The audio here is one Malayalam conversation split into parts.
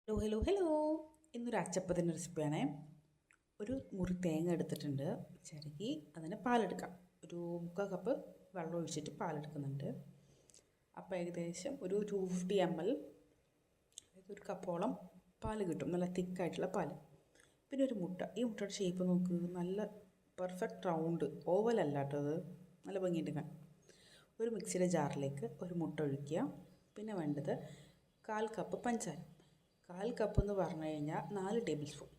ഹലോ. ഇന്നൊരു അച്ചപ്പത്തിൻ്റെ റെസിപ്പിയാണേ. ഒരു മുറി തേങ്ങ എടുത്തിട്ടുണ്ട്, ചിരകി അതിന് പാലെടുക്കാം. ഒരു 3/4 കപ്പ് വെള്ളം ഒഴിച്ചിട്ട് പാലെടുക്കുന്നുണ്ട്. അപ്പോൾ ഏകദേശം ഒരു 250 ml, അതായത് ഒരു കപ്പോളം പാൽ കിട്ടും. നല്ല തിക്കായിട്ടുള്ള പാൽ. പിന്നെ ഒരു മുട്ട. ഈ മുട്ടയുടെ ഷേപ്പ് നോക്ക്, നല്ല പെർഫെക്റ്റ് റൗണ്ട്, ഓവലല്ല കേട്ടോ, അത് നല്ല ഭംഗിയിട്ട് കാണാം. ഒരു മിക്സിയുടെ ജാറിലേക്ക് ഒരു മുട്ട ഒഴിക്കുക. പിന്നെ വേണ്ടത് 1/4 കപ്പ് പഞ്ചസാര. 1/4 കപ്പ് എന്ന് പറഞ്ഞു കഴിഞ്ഞാൽ 4 ടേബിൾ സ്പൂൺ.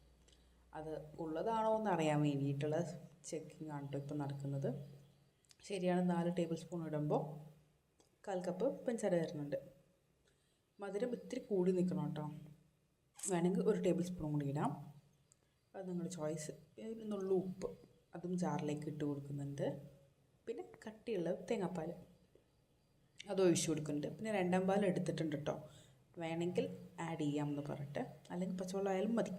അത് ഉള്ളതാണോ എന്ന് അറിയാൻ വേണ്ടിയിട്ടുള്ള ചെക്കിംഗ് ആണ് കേട്ടോ ഇപ്പോൾ നടക്കുന്നത്. ശരിയാണ്, 4 ടേബിൾ സ്പൂൺ ഇടുമ്പോൾ 1/4 കപ്പ് പഞ്ചസാര വരുന്നുണ്ട്. മധുരം ഇത്തിരി കൂടി നിൽക്കണം കേട്ടോ. വേണമെങ്കിൽ 1 ടേബിൾ സ്പൂൺ കൂടി ഇടാം, അത് നിങ്ങളുടെ ചോയ്സ്. ഇതിനുള്ള ഉപ്പ് അതും ജാറിലേക്ക് ഇട്ട് കൊടുക്കുന്നുണ്ട്. പിന്നെ കട്ടിയുള്ള തേങ്ങാപ്പാൽ അത് ഒഴിച്ചു കൊടുക്കുന്നുണ്ട്. പിന്നെ 2 പാൽ എടുത്തിട്ടുണ്ട് കേട്ടോ, വേണമെങ്കിൽ ആഡ് ചെയ്യാമെന്ന് പറഞ്ഞിട്ട്, അല്ലെങ്കിൽ പച്ചവെള്ളം ആയാലും മതി.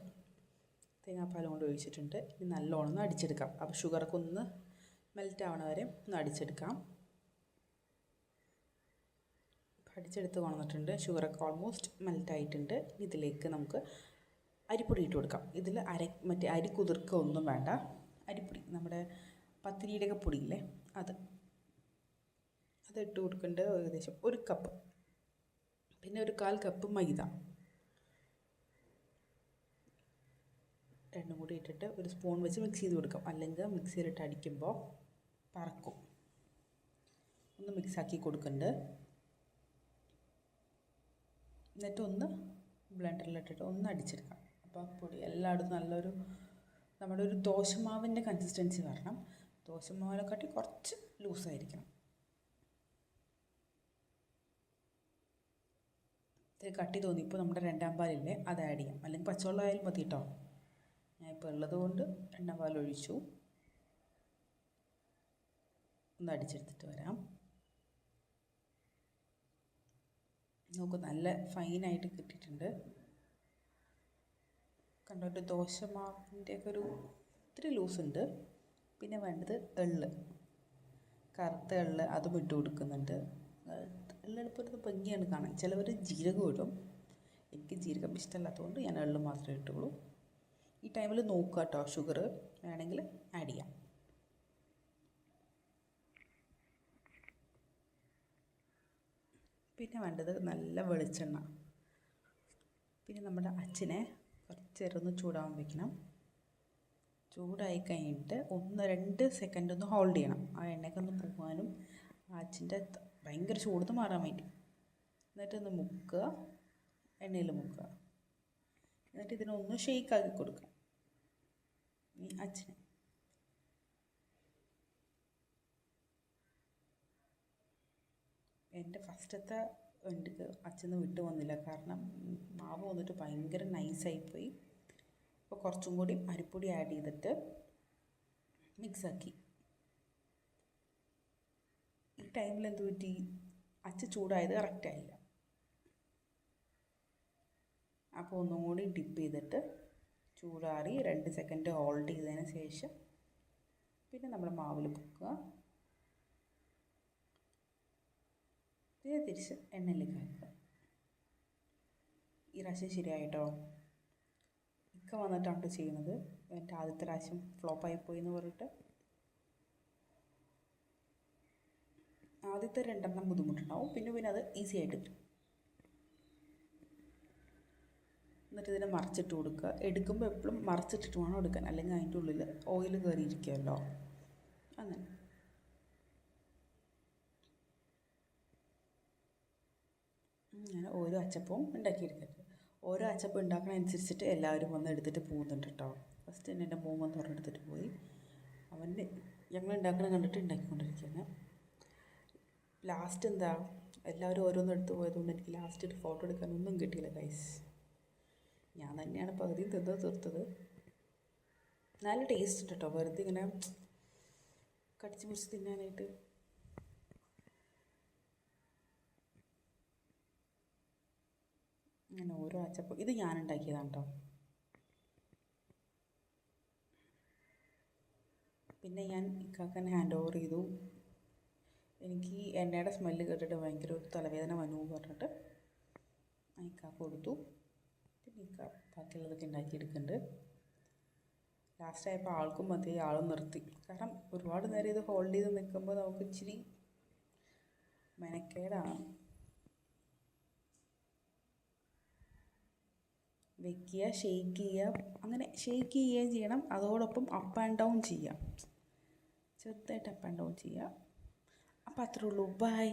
തേങ്ങാപ്പാൽ കൊണ്ട് ഒഴിച്ചിട്ടുണ്ട്. ഇനി നല്ലോണം ഒന്ന് അടിച്ചെടുക്കാം. അപ്പോൾ ഷുഗറൊക്കെ ഒന്ന് മെൽറ്റ് ആവണ വരെ ഒന്ന് അടിച്ചെടുക്കാം. അടിച്ചെടുത്ത് കൊണ്ടിട്ടുണ്ട്. ഷുഗറൊക്കെ ഓൾമോസ്റ്റ് മെൽറ്റ് ആയിട്ടുണ്ട്. ഇതിലേക്ക് നമുക്ക് അരിപ്പൊടി ഇട്ട് കൊടുക്കാം. ഇതിൽ മറ്റേ അരി കുതിർക്കുക ഒന്നും വേണ്ട. അരിപ്പൊടി, നമ്മുടെ പത്തിരിയുടെയൊക്കെ പൊടിയില്ലേ, അത് ഇട്ട് കൊടുക്കേണ്ടത് ഏകദേശം 1 കപ്പ്. പിന്നെ ഒരു 1/4 കപ്പ് മൈദ, രണ്ടും കൂടി ഇട്ടിട്ട് ഒരു സ്പൂൺ വെച്ച് മിക്സ് ചെയ്ത് കൊടുക്കാം, അല്ലെങ്കിൽ മിക്സിയിലിട്ട് അടിക്കുമ്പോൾ പറക്കും. ഒന്ന് മിക്സാക്കി കൊടുക്കുന്നുണ്ട്. എന്നിട്ട് ഒന്ന് ബ്ലെൻഡറിലിട്ടിട്ട് ഒന്ന് അടിച്ചെടുക്കാം. അപ്പോൾ പൊടി എല്ലായിടത്തും നല്ലൊരു നമ്മുടെ ഒരു ദോശമാവിൻ്റെ കൺസിസ്റ്റൻസി വരണം. ദോശമാവിനെക്കാട്ടി കുറച്ച് ലൂസായിരിക്കണം. ഇത്തിരി കട്ടി തോന്നിയപ്പോൾ നമ്മുടെ 2 പാലില്ലേ, അത് ആഡ് ചെയ്യാം, അല്ലെങ്കിൽ പച്ചവെള്ളം ആയാലും മതി കേട്ടോ. ഞാൻ ഇപ്പോൾ ഉള്ളത് കൊണ്ട് 2 പാൽ ഒഴിച്ചു. ഒന്ന് അടിച്ചെടുത്തിട്ട് വരാം. നമുക്ക് നല്ല ഫൈനായിട്ട് കിട്ടിയിട്ടുണ്ട് കണ്ടോ. ഒരു ദോശമാവിൻ്റെയൊക്കെ ഒരു ഇത്തിരി ലൂസുണ്ട്. പിന്നെ വേണ്ടത് എള്ള്, കറുത്ത എള്ള്, അതും ഇട്ട് കൊടുക്കുന്നുണ്ട്. എള്ളെടുപ്പോൾ ഒരു ഭംഗിയാണ് കാണാൻ. ചിലവർ ജീരകം ഇടും, എനിക്ക് ജീരകം ഇഷ്ടമല്ലാത്തതുകൊണ്ട് ഞാൻ എള്ള് മാത്രമേ ഇട്ടുള്ളൂ. ഈ ടൈമിൽ നോക്കുക കേട്ടോ, ഷുഗർ വേണമെങ്കിൽ ആഡ് ചെയ്യാം. പിന്നെ വേണ്ടത് നല്ല വെളിച്ചെണ്ണ. പിന്നെ നമ്മുടെ അച്ചിനെ കുറച്ച് നേരം ഒന്ന് ചൂടാവാൻ വെക്കണം. ചൂടായി കഴിഞ്ഞിട്ട് 1-2 സെക്കൻഡ് ഒന്ന് ഹോൾഡ് ചെയ്യണം, ആ എണ്ണയൊക്കെ ഒന്ന് പോകാനും അച്ചിൻ്റെ ഭയങ്കര ചൂടുന്ന് മാറാൻ വേണ്ടി. എന്നിട്ടൊന്ന് മുക്കുക, എണ്ണയിൽ മുക്കുക. എന്നിട്ട് ഇതിനൊന്ന് ഷെയ്ക്കാക്കി കൊടുക്കുക ഈ അച്ചിനെ. എൻ്റെ ഫസ്റ്റത്തെ വണ്ടിക്ക് അച്ഛന്ന് വിട്ടു വന്നില്ല, കാരണം മാവ് വന്നിട്ട് ഭയങ്കര നൈസായിപ്പോയി. അപ്പോൾ കുറച്ചും കൂടി അരിപ്പൊടി ആഡ് ചെയ്തിട്ട് മിക്സാക്കി. ഈ ടൈമിൽ എന്ത് പറ്റി, അച്ച ചൂടായത് കറക്റ്റായില്ല. അപ്പോൾ ഒന്നും കൂടി ഡിപ്പ് ചെയ്തിട്ട് ചൂടാറി 2 സെക്കൻഡ് ഹോൾഡ് ചെയ്തതിന് ശേഷം പിന്നെ നമ്മുടെ മാവിൽ പൊക്കുക. പിന്നെ തിരിച്ച് എണ്ണയിലേക്ക് ആക്കുക. ഈ പ്രാവശ്യം ശരിയായിട്ടോ. ഇക്ക വന്നിട്ടാണ് ചെയ്യുന്നത്. എൻ്റെ ആദ്യത്തെ പ്രാവശ്യം ഫ്ലോപ്പായിപ്പോയി എന്ന് പറഞ്ഞിട്ട് ആദ്യത്തെ 2 ബുദ്ധിമുട്ടുണ്ടാവും, പിന്നെ അത് ഈസി ആയിട്ട് കിട്ടും. എന്നിട്ട് ഇതിനെ മറിച്ചിട്ട് കൊടുക്കുക. എടുക്കുമ്പോൾ എപ്പോഴും മറിച്ചിട്ടിട്ട് വേണം എടുക്കാൻ, അല്ലെങ്കിൽ അതിൻ്റെ ഉള്ളിൽ ഓയിൽ കയറിയിരിക്കുമല്ലോ. അങ്ങനെ ഓരോ അച്ചപ്പവും ഉണ്ടാക്കിയെടുക്കരുത്. ഓരോ അച്ചപ്പം ഉണ്ടാക്കണതനുസരിച്ചിട്ട് എല്ലാവരും വന്ന് എടുത്തിട്ട് പോകുന്നുണ്ട് കേട്ടോ. ഫസ്റ്റ് തന്നെ എൻ്റെ മോൻ വന്ന് പറഞ്ഞെടുത്തിട്ട് പോയി. അവൻ്റെ ഞങ്ങൾ ഉണ്ടാക്കണ കണ്ടിട്ട് ഉണ്ടാക്കിക്കൊണ്ടിരിക്കുകയാണ്. ലാസ്റ്റ് എന്താ, എല്ലാവരും ഓരോന്നും എടുത്ത് പോയതുകൊണ്ട് എനിക്ക് ലാസ്റ്റ് ഒരു ഫോട്ടോ എടുക്കാനൊന്നും കിട്ടിയില്ല ഗൈസ്. ഞാൻ തന്നെയാണ് പകുതിയും തീർത്തത്. നല്ല ടേസ്റ്റ് ഉണ്ട് കേട്ടോ, വെറുതെ ഇങ്ങനെ കടിച്ച് മുറിച്ച് തിന്നാനായിട്ട്. അങ്ങനെ ഓരോ അച്ചപ്പം ഇത് ഞാൻ ഉണ്ടാക്കിയതാണ് കേട്ടോ. പിന്നെ ഞാൻ ഇക്കാക്കനെ ഹാൻഡ് ഓവർ ചെയ്തു. എനിക്ക് എണ്ണയുടെ സ്മെല്ല് കേട്ടിട്ട് ഭയങ്കര ഒരു തലവേദന വന്നു പറഞ്ഞിട്ട് ഇക്കാക്ക് കൊടുത്തു. പിന്നെ ബാക്കിയുള്ളതൊക്കെ ഉണ്ടാക്കിയെടുക്കുന്നുണ്ട്. ലാസ്റ്റായപ്പോൾ ആൾക്കും മതി, ആളും നിർത്തി. കാരണം ഒരുപാട് നേരം ഇത് ഹോൾഡ് ചെയ്ത് നിൽക്കുമ്പോൾ നമുക്ക് ഇച്ചിരി മെനക്കേടാണ്. വെക്കുക, ഷെയ്ക്ക് ചെയ്യുക, അങ്ങനെ ഷെയ്ക്ക് ചെയ്യുകയും ചെയ്യണം, അതോടൊപ്പം അപ്പ് ആൻഡ് ഡൗൺ ചെയ്യുക, ചെറുതായിട്ട് അപ്പ് ആൻഡ് ഡൗൺ ചെയ്യുക. അപ്പോൾ അത്രേ ഉള്ളൂ. ബൈ.